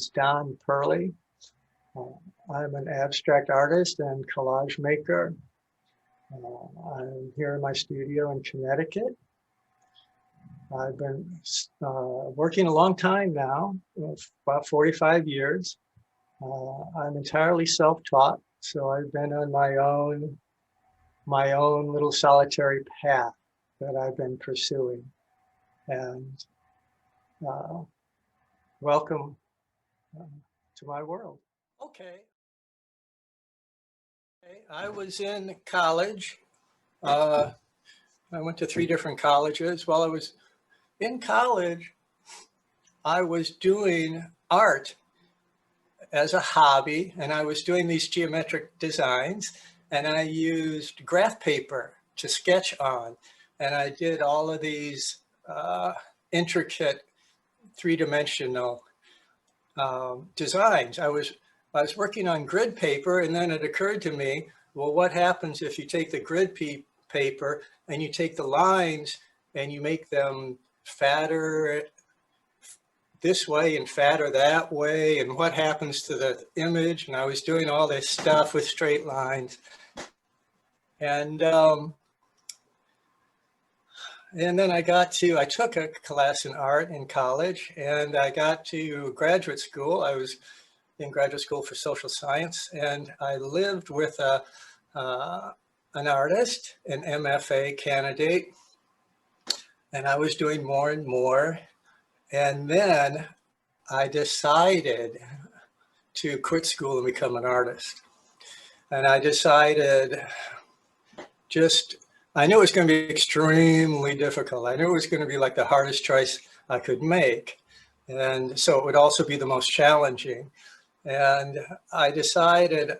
is Don Perley. I'm an abstract artist and collage maker. I'm here in my studio in Connecticut. I've been working a long time now, about 45 years. I'm entirely self-taught, so I've been on my own little solitary path that I've been pursuing. And welcome to my world. Okay. I was in college. I went to 3 different colleges. While I was in college, I was doing art as a hobby, and I was doing these geometric designs, and I used graph paper to sketch on, and I did all of these intricate 3-dimensional designs. I was working on grid paper, and then it occurred to me, well, what happens if you take the grid paper and you take the lines and you make them fatter this way and fatter that way, and what happens to the image? And I was doing all this stuff with straight lines. And then I took a class in art in college, and I got to graduate school. I was in graduate school for social science, and I lived with an artist, an MFA candidate, and I was doing more and more. And then I decided to quit school and become an artist. And I decided I knew it was going to be extremely difficult. I knew it was going to be like the hardest choice I could make. And so it would also be the most challenging. And I decided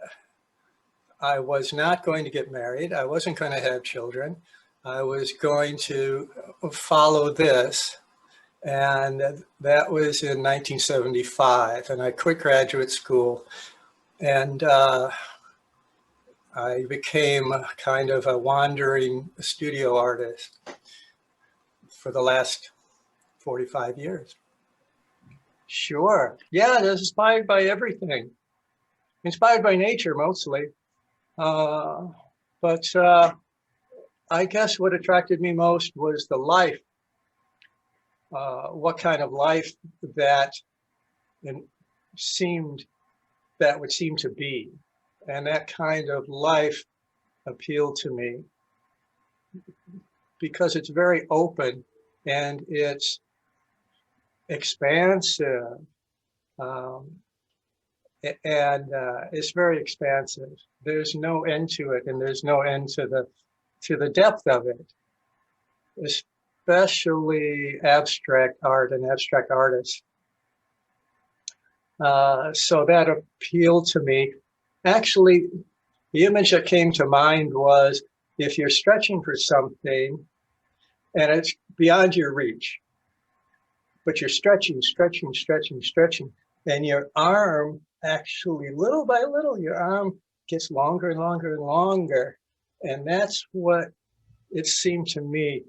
I was not going to get married. I wasn't going to have children. I was going to follow this. And that was in 1975. And I quit graduate school, and I became kind of a wandering studio artist for the last 45 years. Sure. Yeah, I was inspired by everything. Inspired by nature mostly. But I guess what attracted me most was the life. What kind of life that would seem to be. And that kind of life appealed to me because it's very open and it's expansive, and it's very expansive. There's no end to it, and there's no end to the depth of it, especially abstract art and abstract artists. So that appealed to me. Actually, the image that came to mind was if you're stretching for something and it's beyond your reach, but you're stretching, and your arm actually, little by little, your arm gets longer and longer and longer. And that's what it seemed to me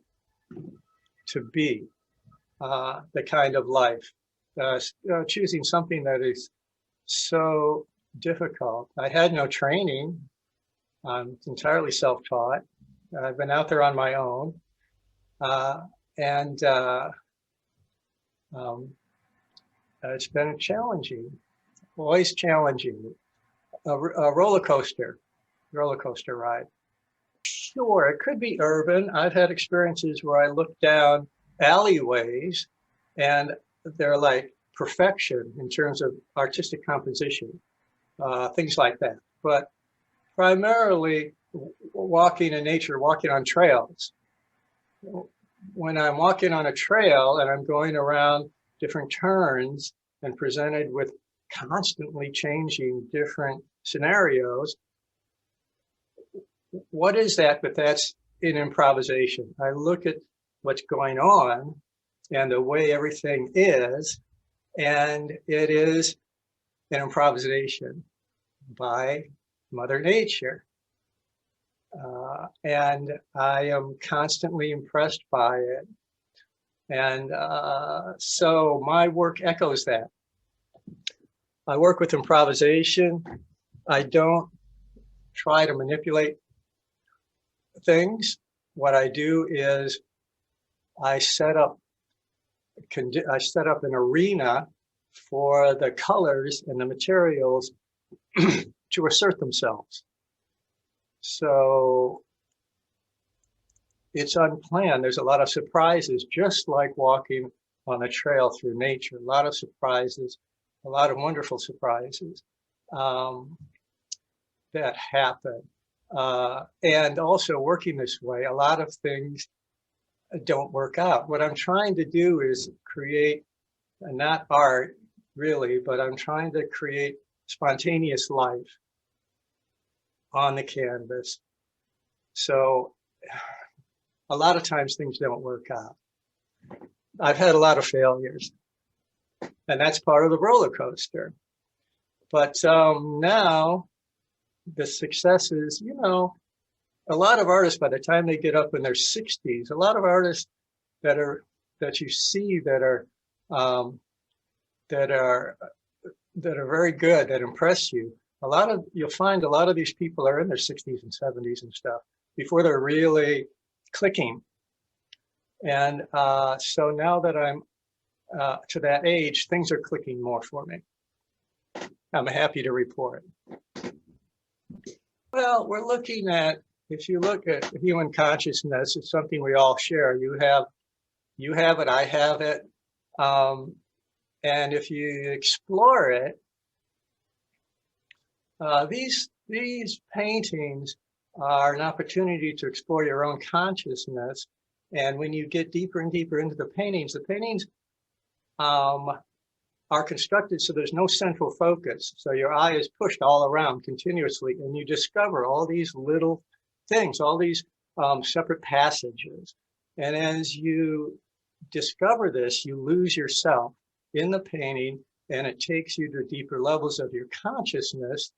to be, the kind of life. Choosing something that is so difficult. I had no training. I'm entirely self-taught. I've been out there on my own. It's been challenging, always challenging. A roller coaster ride. Sure, it could be urban. I've had experiences where I look down alleyways and they're like perfection in terms of artistic composition, things like that. But primarily walking in nature, walking on trails. When I'm walking on a trail and I'm going around different turns and presented with constantly changing different scenarios, what is that? But that's in improvisation. I look at what's going on and the way everything is, and it is an improvisation by Mother Nature. And I am constantly impressed by it. And so my work echoes that. I work with improvisation. I don't try to manipulate things. What I do is I set up an arena for the colors and the materials to assert themselves. So it's unplanned. There's a lot of surprises, just like walking on a trail through nature. A lot of surprises, a lot of wonderful surprises that happen. And also working this way, a lot of things don't work out. What I'm trying to do is create, not art really, but I'm trying to create spontaneous life on the canvas. So a lot of times things don't work out. I've had a lot of failures, and that's part of the roller coaster. But now the successes, a lot of artists, by the time they get up in their 60s, a lot of artists that you see that are very good, that impress you. You'll find a lot of these people are in their 60s and 70s and stuff before they're really clicking. And so now that I'm to that age, things are clicking more for me. I'm happy to report. Well, we're looking at, if you look at human consciousness, it's something we all share. You have it, I have it. And if you explore it, these paintings are an opportunity to explore your own consciousness. And when you get deeper and deeper into the paintings are constructed so there's no central focus. So your eye is pushed all around continuously, and you discover all these little things, all these separate passages. And as you discover this, you lose yourself in the painting, and it takes you to deeper levels of your consciousness.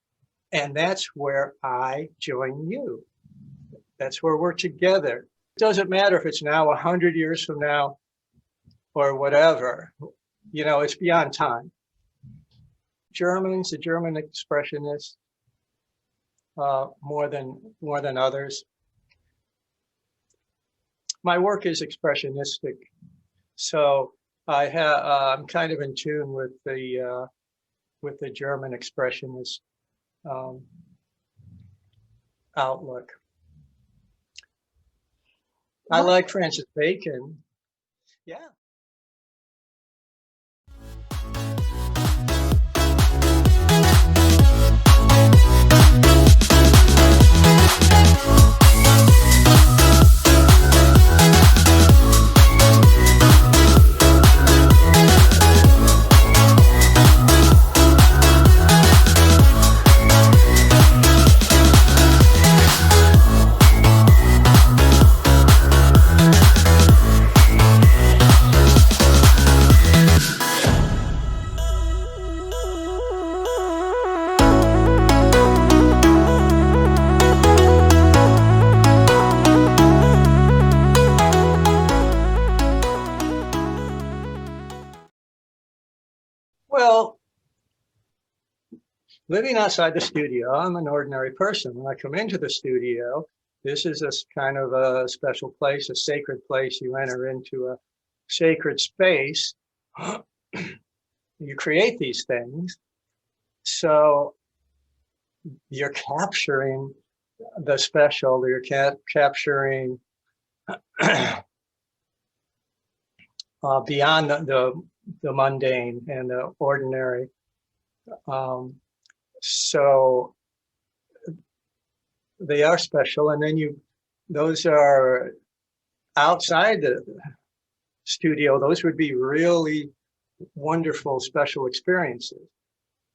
And that's where I join you. That's where we're together. It doesn't matter if it's now 100 years from now or whatever, it's beyond time. The German expressionists, more than others. My work is expressionistic, so I'm kind of in tune with the German expressionist outlook. I like Francis Bacon. Yeah. Well, living outside the studio, I'm an ordinary person. When I come into the studio, this is a kind of a special place, a sacred place. You enter into a sacred space. You create these things. So you're capturing the special, you're capturing beyond the mundane and the ordinary. So they are special, and then those are outside the studio. Those would be really wonderful, special experiences.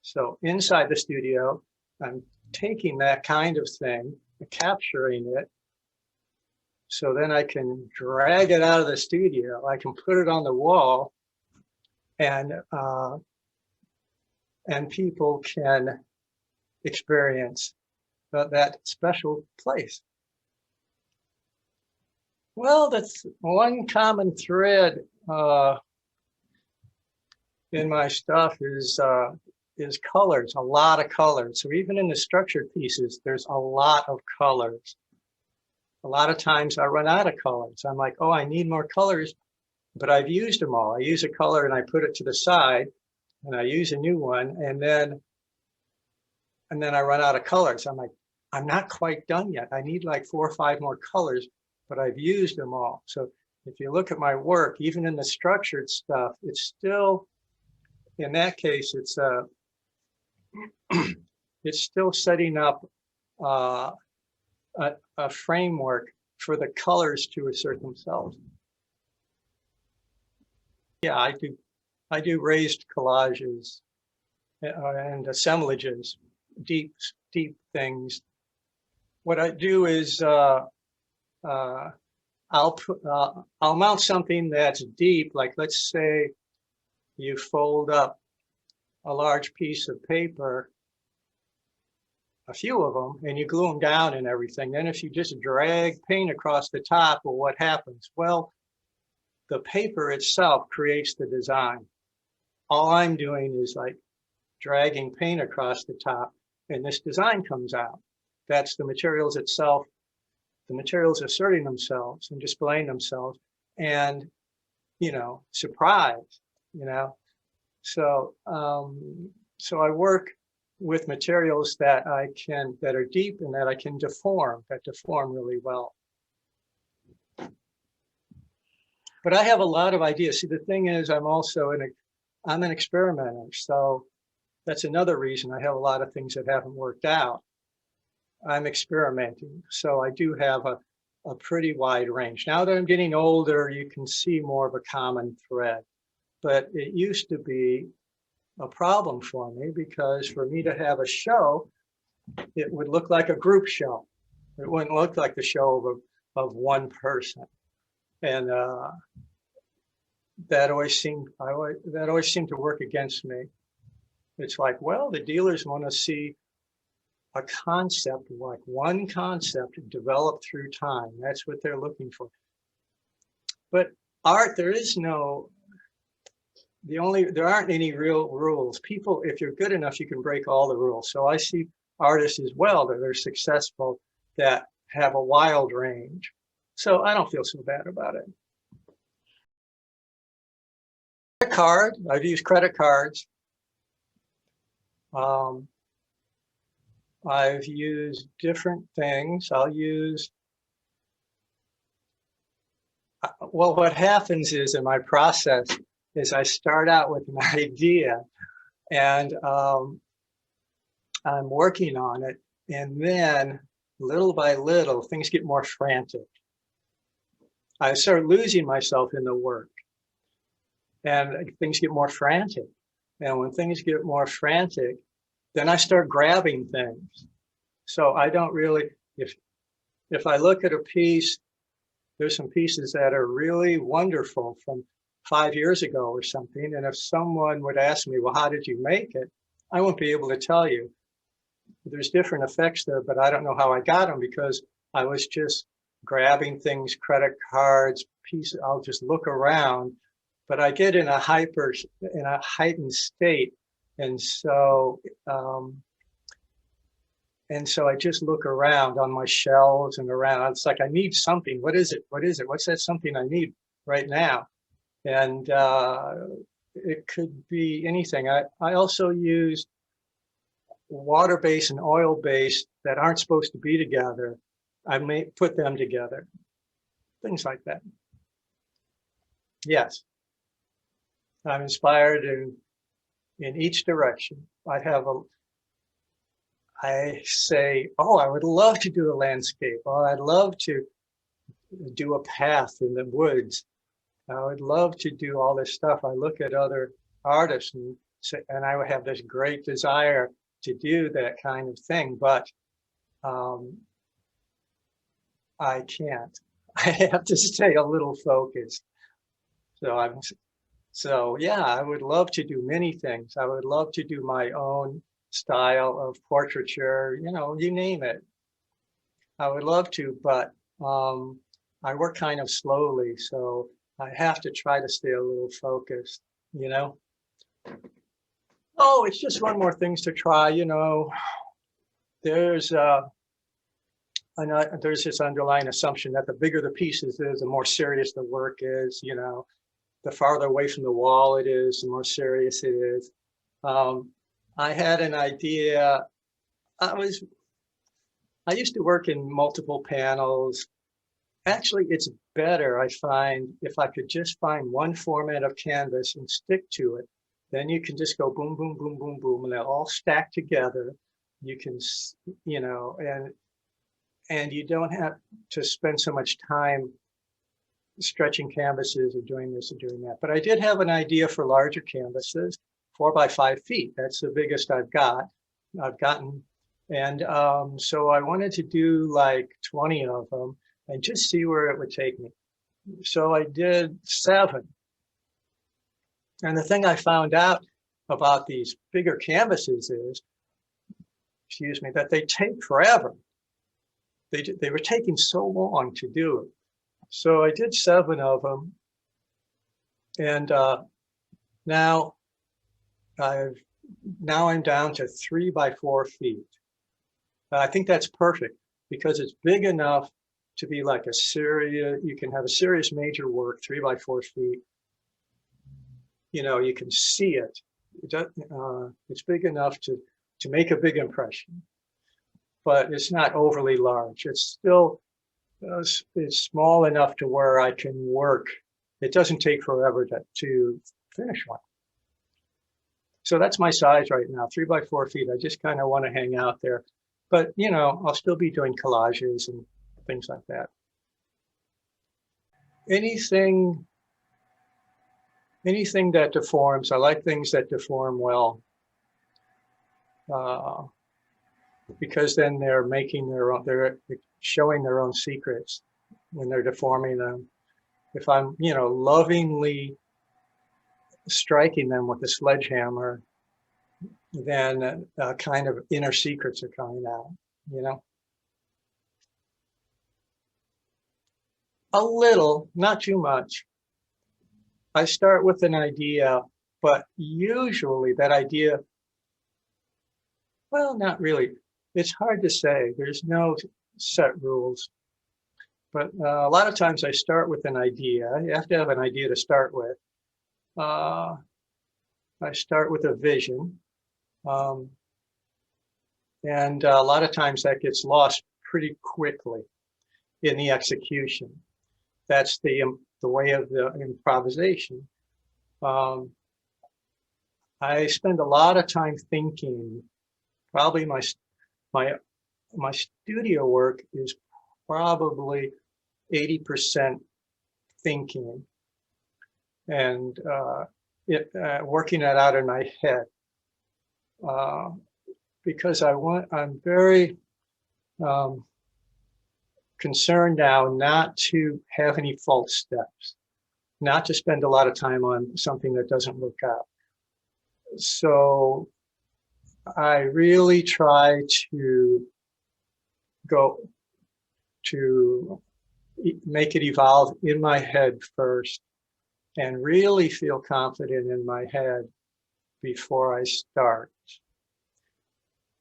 So inside the studio, I'm taking that kind of thing, capturing it, so then I can drag it out of the studio. I can put it on the wall, and people can experience that special place. Well, that's one common thread in my stuff is is colors, a lot of colors. So even in the structured pieces, there's a lot of colors. A lot of times I run out of colors. I'm like, oh, I need more colors, but I've used them all. I use a color and I put it to the side and I use a new one, and then I run out of colors. I'm like, I'm not quite done yet. I need like 4 or 5 more colors, but I've used them all. So if you look at my work, even in the structured stuff, it's still, in that case, it's still setting up a framework for the colors to assert themselves. Yeah, I do raised collages and assemblages, deep things. What I do is I'll mount something that's deep, like let's say you fold up a large piece of paper, a few of them, and you glue them down and everything. Then if you just drag paint across the top, well, what happens? Well, the paper itself creates the design. All I'm doing is like dragging paint across the top, and this design comes out. That's the materials itself, the materials asserting themselves and displaying themselves, and, you know, surprise, you know. So, so I work with materials that that are deep and that I can deform, that deform really well. But I have a lot of ideas. See, the thing is, I'm an experimenter. So that's another reason I have a lot of things that haven't worked out. I'm experimenting. So I do have a pretty wide range. Now that I'm getting older, you can see more of a common thread. But it used to be a problem for me, because for me to have a show, it would look like a group show. It wouldn't look like the show of one person. And that always seemed to work against me. It's like, well, the dealers want to see a concept, like one concept developed through time. That's what they're looking for. But art, there aren't any real rules. People, if you're good enough, you can break all the rules. So I see artists as well that are successful, that have a wild range. So I don't feel so bad about it. Credit card, I've used credit cards. I've used different things. Well, what happens is in my process is I start out with an idea, and I'm working on it, and then little by little things get more frantic. I start losing myself in the work, and things get more frantic. And when things get more frantic, then I start grabbing things. So I don't really, if I look at a piece, there's some pieces that are really wonderful from 5 years ago or something. And if someone would ask me, well, how did you make it? I won't be able to tell you. There's different effects there, but I don't know how I got them, because I was just grabbing things, credit cards, pieces. I'll just look around, but I get in a heightened state. And so I just look around on my shelves and around. It's like, I need something. What is it? What is it? What's that something I need right now? And it could be anything. I also use water-based and oil-based that aren't supposed to be together. I may put them together. Things like that. Yes. I'm inspired in each direction. I say, oh, I would love to do a landscape. Oh, I'd love to do a path in the woods. I would love to do all this stuff. I look at other artists and I would have this great desire to do that kind of thing, but I can't. I have to stay a little focused. So yeah, I would love to do many things. I would love to do my own style of portraiture, you know, you name it. I would love to, but I work kind of slowly, so I have to try to stay a little focused, you know? Oh, it's just one more things to try. You know, there's I know there's this underlying assumption that the bigger the pieces is, the more serious the work is. You know, the farther away from the wall it is, the more serious it is. Um, I had an idea. I was I used to work in multiple panels. Actually, it's better, I find, if I could just find one format of canvas and stick to it. Then you can just go boom, boom, boom, boom, boom, and they'll all stack together. You can, you know, and you don't have to spend so much time stretching canvases or doing this or doing that. But I did have an idea for larger canvases, 4 by 5 feet. That's the biggest I've gotten. And so I wanted to do like 20 of them and just see where it would take me. So I did 7. And the thing I found out about these bigger canvases is, excuse me, that they take forever. They were taking so long to do it. So I did 7 of them. And now I'm down to 3 by 4 feet. I think that's perfect because it's big enough to be like a serious, you can have a serious major work, 3 by 4 feet. You know, you can see it. It's big enough to make a big impression, but it's not overly large. It's still, it's small enough to where I can work. It doesn't take forever to finish one. So that's my size right now, 3 by 4 feet. I just kind of want to hang out there. But, you know, I'll still be doing collages and things like that. Anything that deforms, I like things that deform well, because then they're making their own, they're showing their own secrets when they're deforming them. If I'm, you know, lovingly striking them with a sledgehammer, then kind of inner secrets are coming out, you know? A little, not too much. I start with an idea, but usually that idea, well, not really. It's hard to say. There's no set rules. But a lot of times I start with an idea. You have to have an idea to start with. I start with a vision. And a lot of times that gets lost pretty quickly in the execution. That's the way of the improvisation. I spend a lot of time thinking. Probably my studio work is probably 80% thinking and working it out in my head. Because I'm very concerned now not to have any false steps, not to spend a lot of time on something that doesn't work out. So I really try to make it evolve in my head first and really feel confident in my head before I start.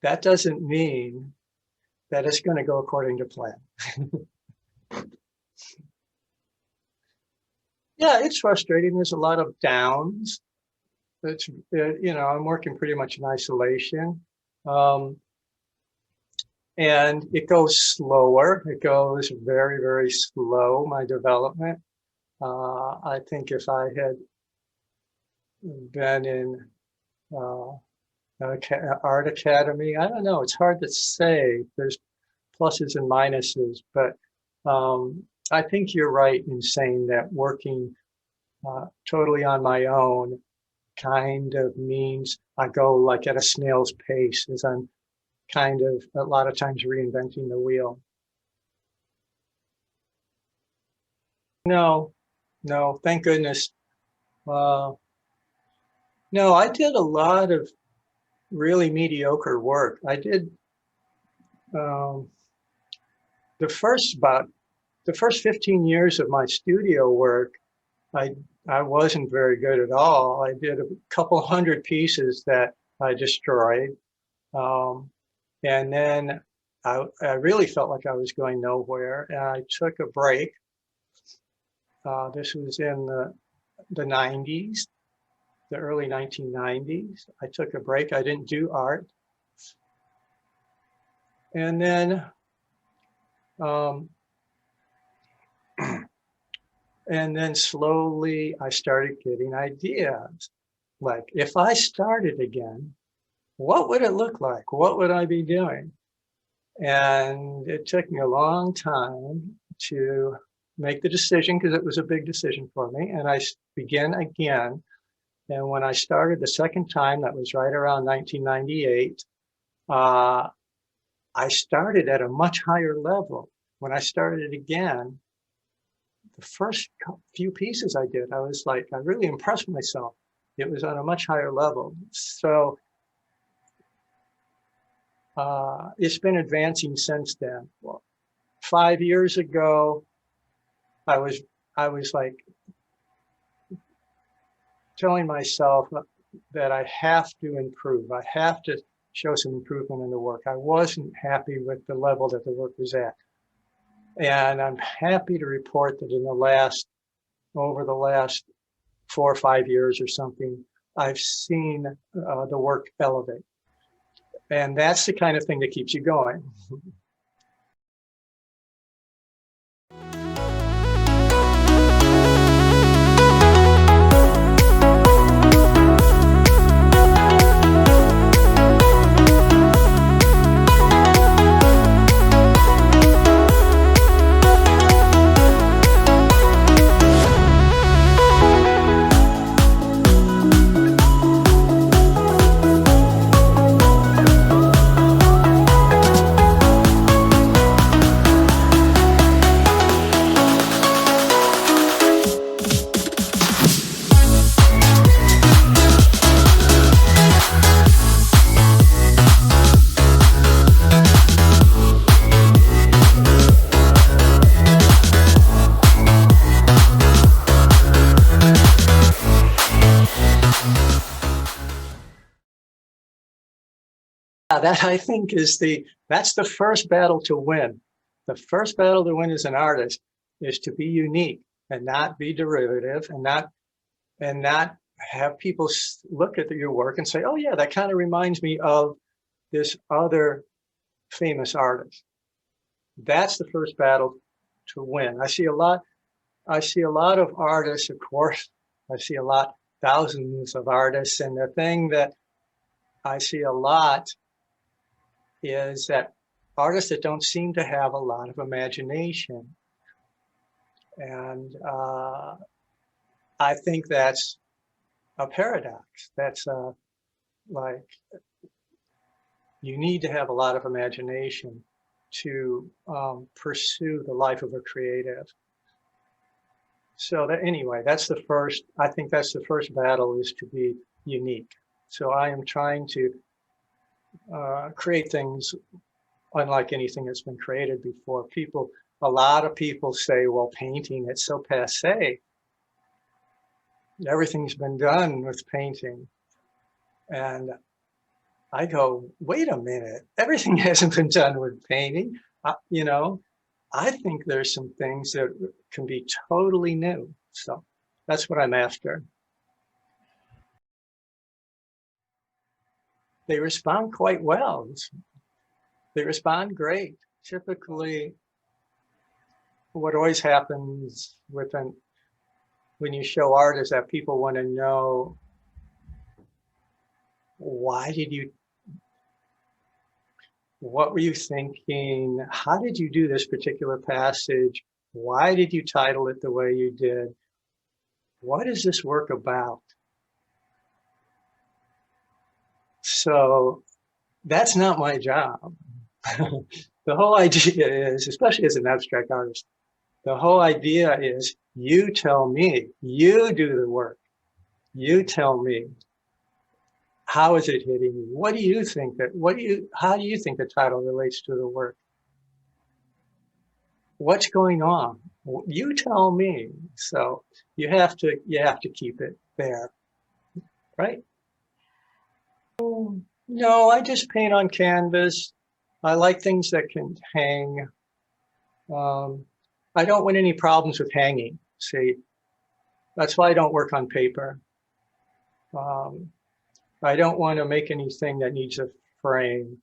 That doesn't mean that it's going to go according to plan. Yeah, it's frustrating. There's a lot of downs. It's, you know, I'm working pretty much in isolation. And it goes slower. It goes very, very slow, my development. I think if I had been in art academy, I don't know, it's hard to say. There's pluses and minuses, but I think you're right in saying that working totally on my own kind of means I go like at a snail's pace as I'm kind of a lot of times reinventing the wheel. No, thank goodness. No, I did a lot of really mediocre work. I did the first 15 years of my studio work, I wasn't very good at all. I did a couple hundred pieces that I destroyed. And then I really felt like I was going nowhere, and I took a break. This was in the 90s, the early 1990s. I took a break. I didn't do art. And then um, and then slowly I started getting ideas. Like, if I started again, what would it look like? What would I be doing? And it took me a long time to make the decision, because it was a big decision for me. And I began again. And when I started the second time, that was right around 1998, I started at a much higher level. When I started again, the first few pieces I did, I was like, I really impressed myself. It was on a much higher level. So it's been advancing since then. Well, 5 years ago, I was like telling myself that I have to improve. I have to show some improvement in the work. I wasn't happy with the level that the work was at. And I'm happy to report that over the last 4 or 5 years or something, I've seen the work elevate. And that's the kind of thing that keeps you going. That I think that's the first battle to win. The first battle to win as an artist is to be unique and not be derivative, and not have people look at your work and say, oh yeah, that kind of reminds me of this other famous artist. That's the first battle to win. I see a lot of artists, of course. I see thousands of artists, and the thing that I see a lot is that artists that don't seem to have a lot of imagination. And I think that's a paradox. That's like, you need to have a lot of imagination to pursue the life of a creative. So that, anyway, I think that's the first battle, is to be unique. So I am trying to create things unlike anything that's been created before. A lot of people say, well, painting, it's so passé. Everything's been done with painting. And I go, wait a minute, everything hasn't been done with painting. I think there's some things that can be totally new. So that's what I'm after. They respond quite well. They respond great. Typically, what always happens when you show art is that people want to know, what were you thinking? How did you do this particular passage? Why did you title it the way you did? What is this work about? So that's not my job. The whole idea is, especially as an abstract artist, the whole idea is, you tell me, you do the work. You tell me, how is it hitting you? How do you think the title relates to the work? What's going on? You tell me. So you have to keep it there, right? No, I just paint on canvas. I like things that can hang. Um, I don't want any problems with hanging. See, that's why I don't work on paper. Um, I don't want to make anything that needs a frame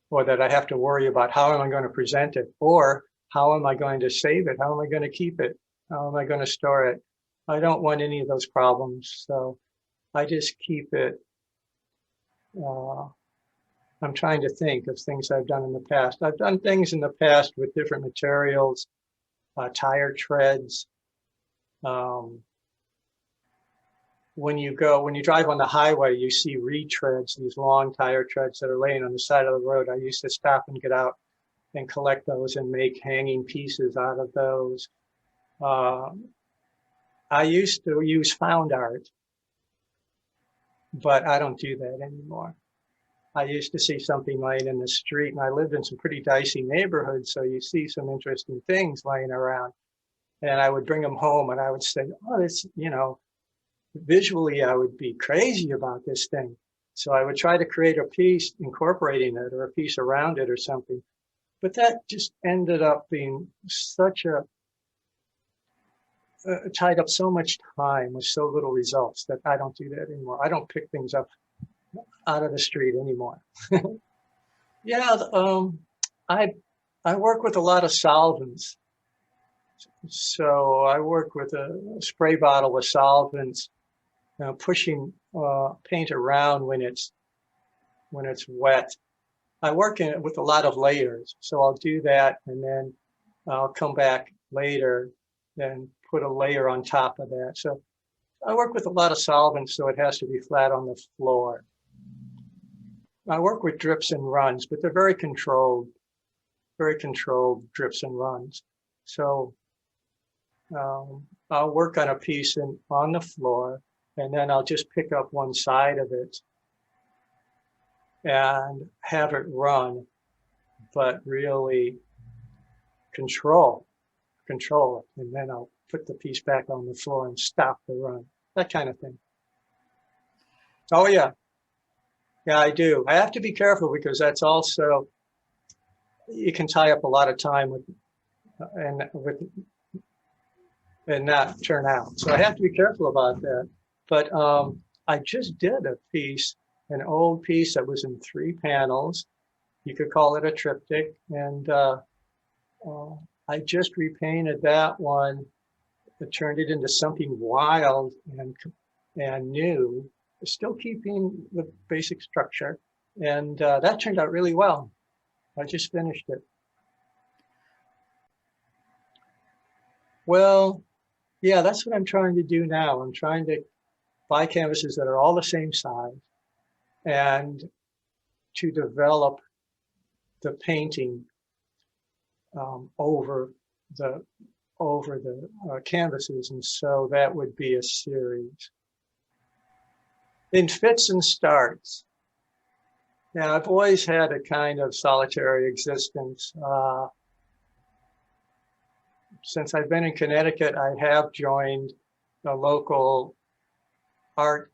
or that I have to worry about how am I going to present it or how am I going to save it? How am I going to keep it? How am I going to store it? I don't want any of those problems. So I just keep it. Uh, I'm trying to think of things I've done in the past. I've done things in the past with different materials, tire treads. Um, when you drive on the highway, you see retreads, these long tire treads that are laying on the side of the road. I used to stop and get out and collect those and make hanging pieces out of those. Uh, I used to use found art, but I don't do that anymore. I used to see something laying in the street, and I lived in some pretty dicey neighborhoods, so you see some interesting things laying around. And I would bring them home and I would say, oh, this, visually I would be crazy about this thing. So I would try to create a piece incorporating it or a piece around it or something. But that just ended up being such a tied up so much time with so little results that I don't do that anymore. I don't pick things up out of the street anymore. Yeah, I I work with a lot of solvents. So I work with a spray bottle with solvents, pushing paint around when it's wet. I work in it with a lot of layers, so I'll do that, and then I'll come back later and put a layer on top of that. So I work with a lot of solvents, so it has to be flat on the floor. I work with drips and runs, but they're very controlled drips and runs. So I'll work on a piece on the floor, and then I'll just pick up one side of it and have it run, but really control it. And then I'll put the piece back on the floor and stop the run, that kind of thing. Oh yeah, yeah, I do. I have to be careful because that's also, you can tie up a lot of time and not turn out. So I have to be careful about that. But I just did a piece, an old piece that was in 3 panels. You could call it a triptych. And I just repainted that one. It turned it into something wild and new, still keeping the basic structure. And that turned out really well. I just finished it. Well, yeah, that's what I'm trying to do now. I'm trying to buy canvases that are all the same size and to develop the painting over the canvases, and so that would be a series in fits and starts. Now, I've always had a kind of solitary existence. Since I've been in Connecticut, I have joined the local art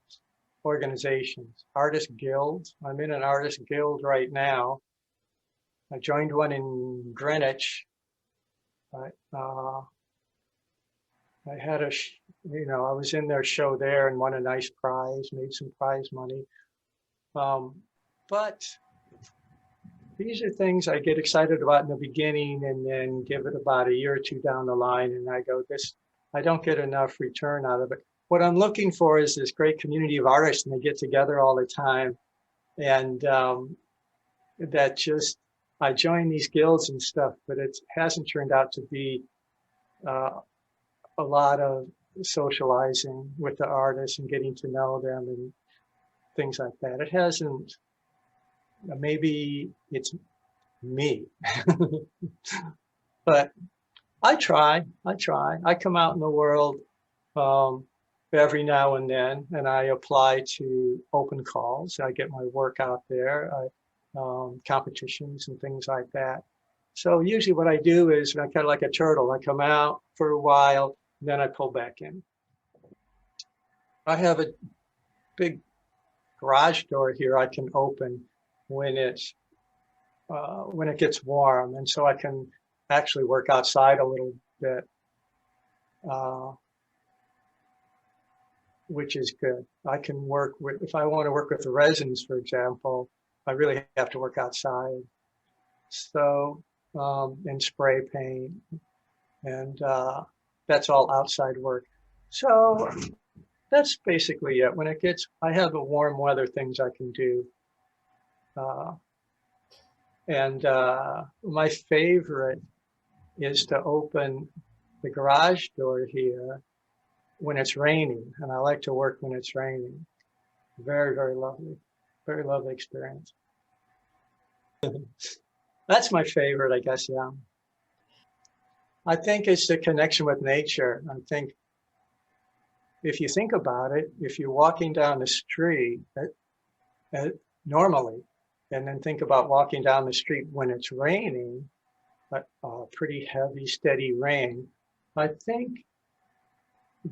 organizations, artist guilds. I'm in an artist guild right now. I joined one in Greenwich. I had I was in their show there and won a nice prize, made some prize money. But these are things I get excited about in the beginning and then give it about a year or two down the line. And I go, I don't get enough return out of it. What I'm looking for is this great community of artists, and they get together all the time. And I join these guilds and stuff, but it hasn't turned out to be a lot of socializing with the artists and getting to know them and things like that. It hasn't, maybe it's me, but I try. I come out in the world every now and then, and I apply to open calls. I get my work out there, competitions and things like that. So usually what I do is I'm kind of like a turtle. I come out for a while, then I pull back in. I have a big garage door here I can open when when it gets warm, and so I can actually work outside a little bit, uh, which is good. I can work with, if I want to work with the resins, for example, I really have to work outside. So, and spray paint, and that's all outside work. So that's basically it. When it gets, I have the warm weather things I can do. Uh, and my favorite is to open the garage door here when it's raining. And I like to work when it's raining. Very, very lovely experience. That's my favorite, I guess, yeah. I think it's the connection with nature. I think if you think about it, if you're walking down the street normally, and then think about walking down the street when it's raining, pretty heavy, steady rain, I think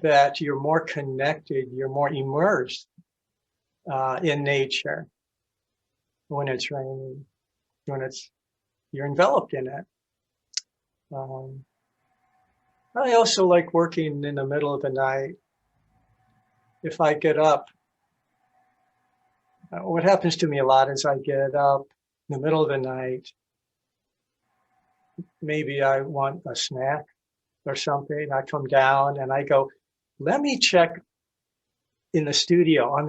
that you're more connected, you're more immersed in nature when it's raining, when you're enveloped in it. I also like working in the middle of the night. If I get up, what happens to me a lot is I get up in the middle of the night. Maybe I want a snack or something. I come down and I go, let me check in the studio on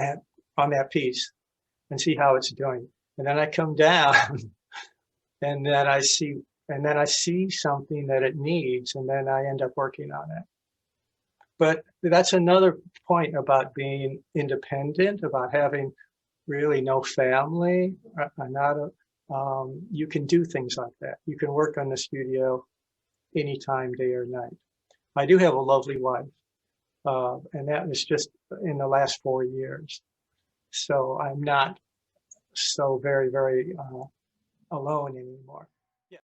that piece and see how it's doing. And then I come down and then I see something that it needs, and then I end up working on it. But that's another point about being independent, about having really no family, you can do things like that. You can work on the studio anytime, day or night. I do have a lovely wife, and that was just in the last 4 years. So I'm not so very alone anymore. Yeah.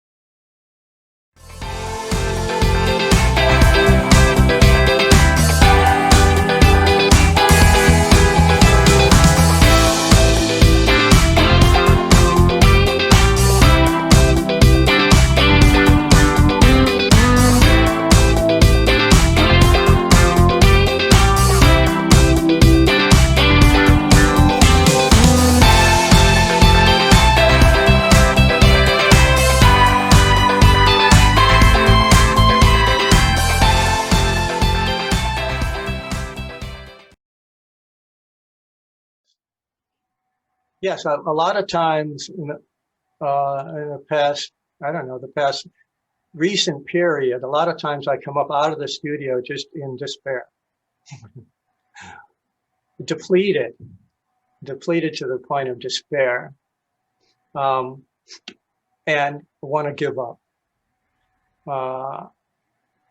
Yes, a lot of times in the past, I don't know, the past recent period, a lot of times I come up out of the studio just in despair, depleted, depleted to the point of despair, um, and want to give up.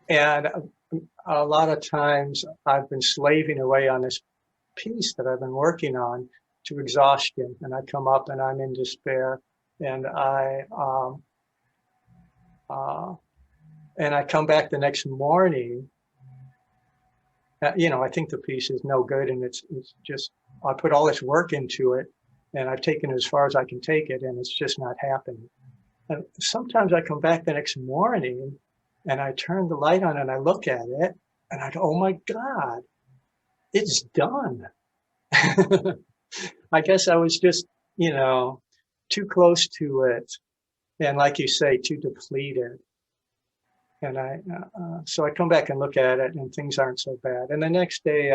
And a lot of times I've been slaving away on this piece that I've been working on to exhaustion, and I come up and I'm in despair, and I come back the next morning. I think the piece is no good, and it's just, I put all this work into it, and I've taken it as far as I can take it, and it's just not happening. And sometimes I come back the next morning and I turn the light on and I look at it and I go, oh my God, it's done. I guess I was just, too close to it. And like you say, too depleted. And so I come back and look at it and things aren't so bad. And the next day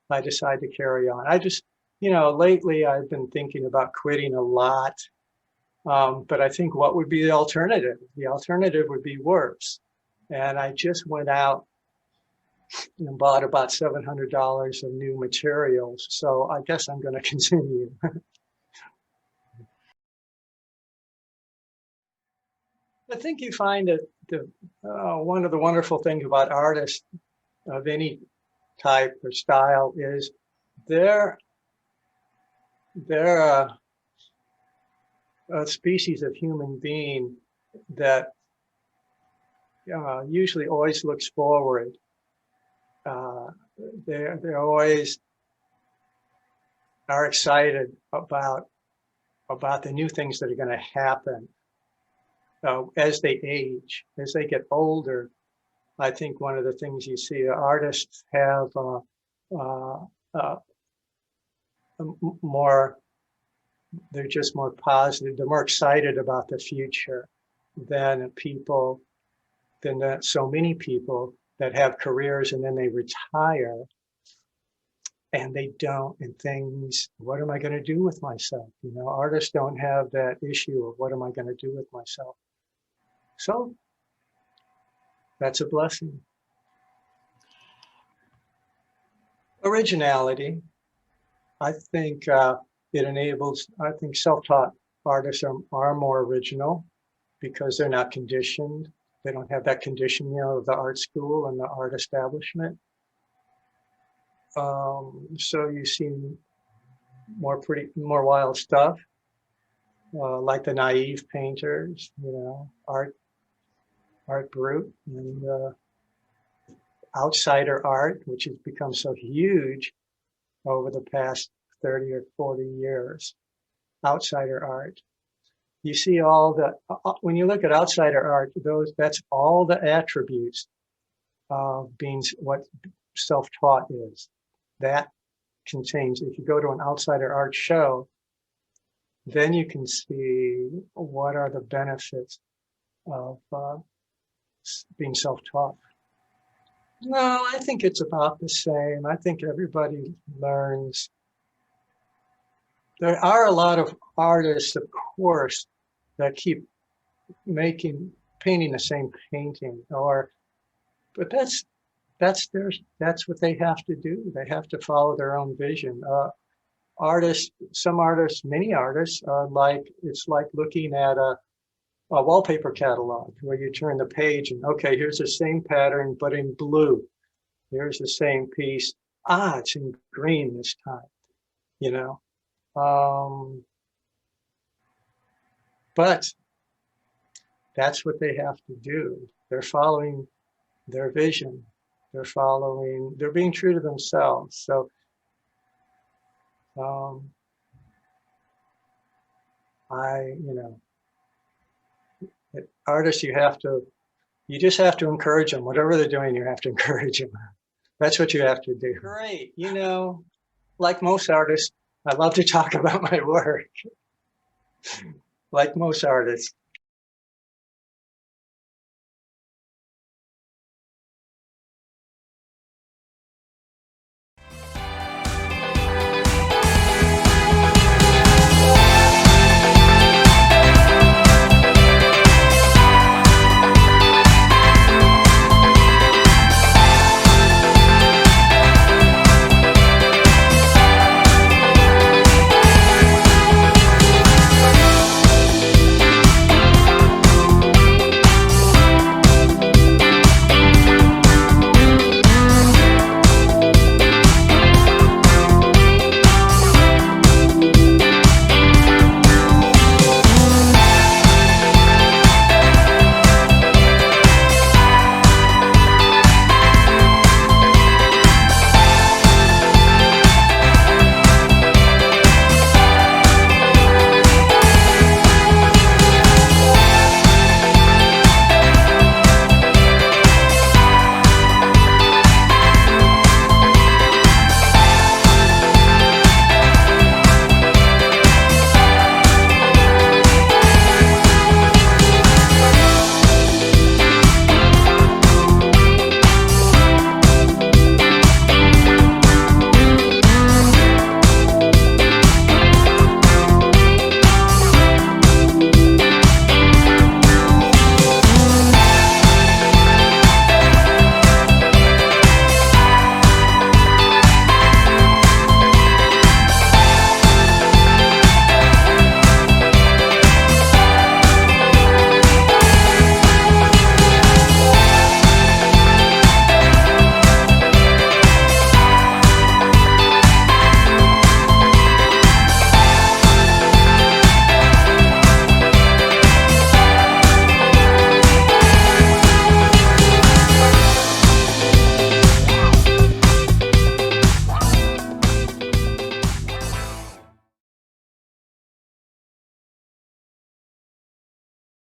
I decide to carry on. I just, lately I've been thinking about quitting a lot. But I think what would be the alternative? The alternative would be worse. And I just went out and bought about $700 of new materials. So I guess I'm going to continue. I think you find that one of the wonderful things about artists of any type or style is they're a species of human being that usually always looks forward. They're always are excited about the new things that are going to happen as they age, as they get older. I think one of the things you see, the artists have uh, uh, more, they're just more positive, they're more excited about the future than people, than that so many people that have careers and then they retire and they don't, and things, what am I going to do with myself? You know, artists don't have that issue of what am I going to do with myself? So that's a blessing. Originality. I think it enables, I think self-taught artists are more original because they're not conditioned. They don't have that conditioning, you know, of the art school and the art establishment. So you see more wild stuff, like the naive painters, you know, art brut, and outsider art, which has become so huge over the past 30 or 40 years. Outsider art. You see all the, when you look at outsider art, that's all the attributes of being what self-taught is. That contains, if you go to an outsider art show, then you can see what are the benefits of being self-taught. No, I think it's about the same. I think everybody learns. There are a lot of artists, of course, that keep painting the same painting, but that's what they have to do. They have to follow their own vision. Many artists are it's like looking at a wallpaper catalog where you turn the page and, okay, here's the same pattern, but in blue. Here's the same piece. It's in green this time, you know. But that's what they have to do. They're following their vision. They're being true to themselves. So, artists, you just have to encourage them. Whatever they're doing, you have to encourage them. That's what you have to do. Great. You know, like most artists, I love to talk about my work. Like most artists,